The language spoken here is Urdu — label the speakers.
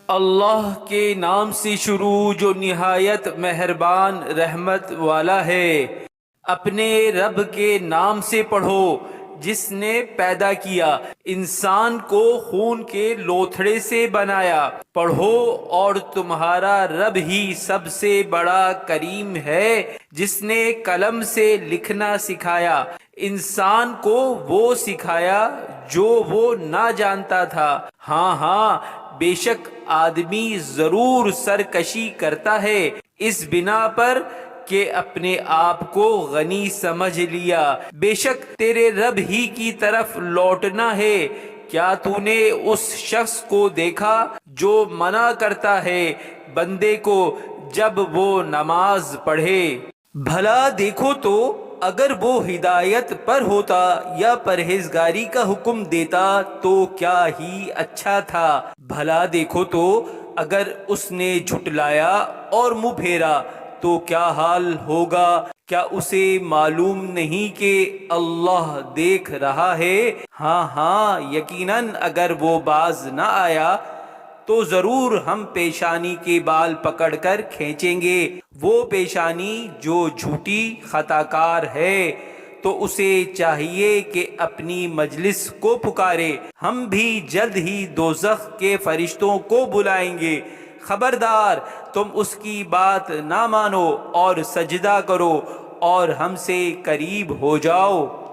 Speaker 1: اللہ کے نام سے شروع جو نہایت مہربان رحمت والا ہے۔ اپنے رب کے نام سے پڑھو جس نے پیدا کیا، انسان کو خون کے لوتھڑے سے بنایا۔ پڑھو اور تمہارا رب ہی سب سے بڑا کریم ہے جس نے قلم سے لکھنا سکھایا، انسان کو وہ سکھایا جو وہ نہ جانتا تھا۔ ہاں ہاں، بے شک آدمی ضرور سرکشی کرتا ہے، اس بنا پر کہ اپنے آپ کو غنی سمجھ لیا۔ بے شک تیرے رب ہی کی طرف لوٹنا ہے۔ کیا تو نے اس شخص کو دیکھا جو منع کرتا ہے بندے کو جب وہ نماز پڑھے؟ بھلا دیکھو تو اگر وہ ہدایت پر ہوتا یا پرہیزگاری کا حکم دیتا تو کیا ہی اچھا تھا۔ بھلا دیکھو تو اگر اس نے جھٹلایا اور منہ پھیرا تو کیا حال ہوگا؟ کیا اسے معلوم نہیں کہ اللہ دیکھ رہا ہے؟ ہاں ہاں، یقیناً اگر وہ باز نہ آیا تو ضرور ہم پیشانی کے بال پکڑ کر کھینچیں گے۔ وہ پیشانی جو جھوٹی خطا کار ہے تو اسے چاہیے کہ اپنی مجلس کو پکارے، ہم بھی جلد ہی دوزخ کے فرشتوں کو بلائیں گے۔ خبردار تم اس کی بات نہ مانو اور سجدہ کرو اور ہم سے قریب ہو جاؤ۔